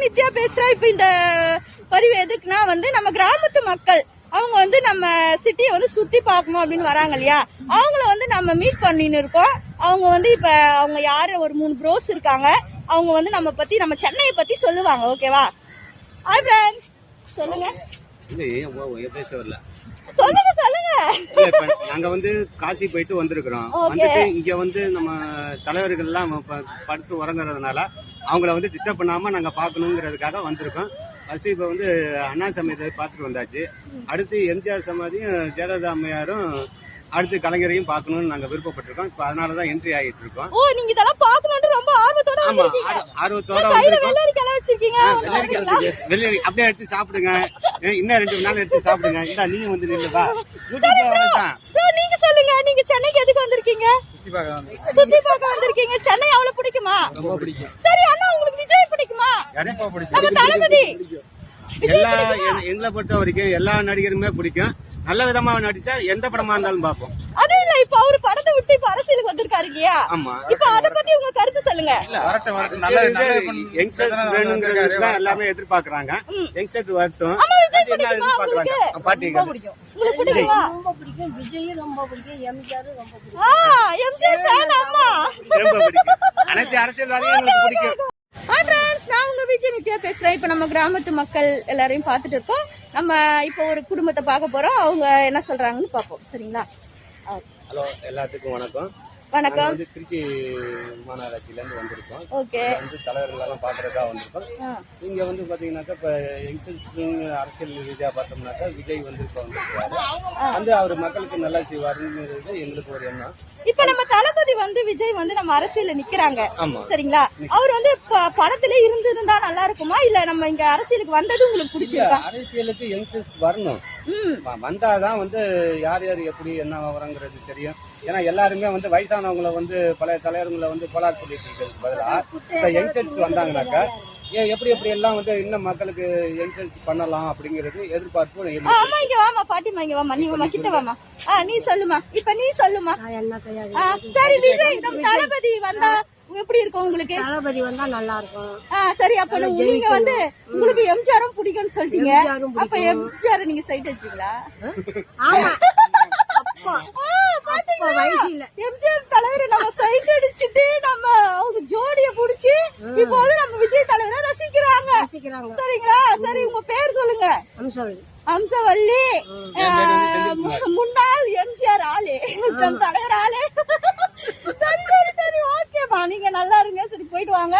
நித்யா பேசுறேன். இப்ப இந்த பதிவு எதுக்குன்னா வந்து நம்ம கிராமத்து மக்கள் அவங்க வந்து நம்ம சிட்டியை வந்து சுத்தி பார்க்கணும் அப்படின்னு வராங்க இல்லையா, அவங்கள வந்து நம்ம மீட் பண்ணின்னு இருக்கோம். அவங்க வந்து இப்ப அவங்க யாரு ஒரு 3 ப்ரோஸ் இருக்காங்க. அவங்க வந்து நம்ம பத்தி நம்ம சென்னையை பத்தி சொல்லுவாங்க. ஓகேவா? ஹாய் ஃப்ரெண்ட்ஸ், சொல்லுங்க சொல்லுங்க சொல்லுங்க. நாங்க வந்து காசி போயிட்டு வந்திருக்கிறோம். வந்துட்டு இங்க வந்து நம்ம தலைவர்கள் எல்லாம் படுத்து உறங்குறதுனால அவங்கள வந்து டிஸ்டர்ப் பண்ணாம நாங்க பாக்கணுங்கிறதுக்காக வந்திருக்கோம். ஃபர்ஸ்ட் இப்ப வந்து அண்ணா சமாதியை பார்த்துட்டு வந்தாச்சு. அடுத்து எம்ஜிஆர் சமாதியும் ஜெயலலிதா அம்மையாரும் அடுத்து கலைஞரையும் பார்க்கணும்னு நாங்க விருப்பப்பட்டிருக்கோம். இப்ப அதனாலதான் என்ட்ரி ஆகிட்டு இருக்கோம். ஓ, நீங்க இதெல்லாம் பார்க்கணும்னு ரொம்ப ஆர்வத்தோட வந்திருக்கீங்க. ஆர்வத்தோட வெள்ளரி கிளை வச்சிருக்கீங்க. வெள்ளரி அப்படியே எடுத்து சாப்பிடுங்க. இன்னும் 2 நாள் எடுத்து சாப்பிடுங்க. இந்த நீங்க வந்து நில்லுதா யூடியூப்ல வரதான். நீங்க சொல்லுங்க, நீங்க சென்னைக்கு எதுக்கு வந்திருக்கீங்க? சுத்தி பார்க்க வந்திருக்கீங்க. சென்னை அவ்வளவு பிடிக்குமா? ரொம்ப பிடிக்கும். சரி அண்ணா, உங்களுக்கு விஜய் பிடிக்குமா? நம்ம தளபதி எங்களை பொறுத்த வரைக்கும் எல்லா நடிகருமே பிடிக்கும். நல்ல விதமா நடிச்சா எந்த படமா இருந்தாலும் பார்ப்போம். அது இல்ல, இப்ப அவரு படத்தை விட்டு இப்ப அரசியலுக்கு வந்திருக்காரு இல்லையா? ஆமா. இப்ப அத பத்தி உங்க கருத்து சொல்லுங்க. யங்ஸ்டர்ஸ் வேணுங்கிறது தான் எல்லாமே எதிர்பார்க்கறாங்க. யங்ஸ்டர்ஸ் வரட்டும். எதிர்பார்க்கறாங்க. பாட்டி உங்களுக்கு பிடிக்குமா? ரொம்ப பிடிக்கும். விஜய் ரொம்ப பிடிக்கும். எம்ஜிஆர் ரொம்ப பிடிக்கும். எம்ஜிஆர் ஃபேன் அம்மா. ரொம்ப பிடிக்கும். அனைத்து அரசியல்வாதியும் எங்களுக்கு பிடிக்கும். ஹாய் ஃப்ரெண்ட்ஸ், நான் உங்க விஜய் நித்யா பேசுறேன். இப்ப நம்ம கிராமத்து மக்கள் எல்லாரையும் பார்த்துட்டு இருக்கோம். நம்ம இப்போ ஒரு குடும்பத்தை பார்க்க போறோம். அவங்க என்ன சொல்றாங்கன்னு பார்ப்போம். சரிங்களா? ஹலோ, எல்லாத்துக்கும் வணக்கம். வணக்கம். வந்து திருச்சி மாநகராட்சியில இருந்து வந்திருக்கோம். ஓகே. வந்து தலைவர்கள் எல்லாம் பாக்குறதுக்காக வந்திருக்கோம். இங்க வந்து பாத்தீங்கன்னாக்கா இப்ப யங்ஸ்டர்ஸ் அரசியல் ரீதியா பார்த்தோம்னாக்கா விஜய் வந்து இப்ப வந்திருக்காரு. வந்து அவர் மக்களுக்கு நல்லா செய்வாருங்கிறது எங்களுக்கு ஒரு எண்ணம். இப்ப நம்ம தளபதி வந்து விஜய் வந்து நம்ம அரசியல்ல நிக்கிறாங்க. ஆமா. சரிங்களா? அவர் வந்து படத்திலே இருந்திருந்தா நல்லா இருக்குமா, இல்ல நம்ம இங்க அரசியலுக்கு வந்தது உங்களுக்கு பிடிச்சிருக்கா? அரசியலுக்கு யங்ஸ்டர்ஸ் வரணும். வந்தாதான் வந்து யார் யார் எப்படி என்ன விவரங்கிறது தெரியும். ஏன்னா எல்லாருமே வந்து வயசானவங்களை வந்து பழைய தலைவர்களை வந்து கோளாறு சொல்லிட்டு இருக்கிறதுக்கு பதிலாக யங்ஸ்டர்ஸ் வந்தாங்கன்னாக்கா எப்படி எப்படி எல்லாம் வந்து இன்னும் மக்களுக்கு யங்ஸ்டர்ஸ் பண்ணலாம் அப்படிங்கிறது எதிர்பார்ப்பு. ஆமா, இங்க வாமா பாட்டிமா, இங்க வாமா, நீ வாமா, கிட்ட வாமா. நீ சொல்லுமா, இப்ப நீ சொல்லுமா. சரி, விஜய் நம்ம தளபதி வந்தா எப்படி இருக்கும் உங்களுக்கு? தளபதி வந்தா நல்லா இருக்கும். சரி, அப்ப நீங்க வந்து உங்களுக்கு எம்ஜிஆரும் பிடிக்கும்னு சொல்லிட்டீங்க. அப்ப எம்ஜிஆர் நீங்க சைட் வச்சீங்களா? ஆமா. எம்ஜிஆர் தலைவரை நம்ம சைட் அடிச்சுட்டு நம்ம அவங்க ஜோடிய புடிச்சு இப்போ வந்து நம்ம விஜய் தலைவரை ரசிக்கிறாங்க. சரிங்களா? சரி, உங்க பேர் சொல்லுங்க. அம்சவல்லி. முன்னாள் எம்ஜிஆர் ஆளு, தலைவர் ஆளு. சரி சரி சரி, ஓகேமா, நீங்க நல்லா இருங்க. சரி, போயிட்டு வாங்க.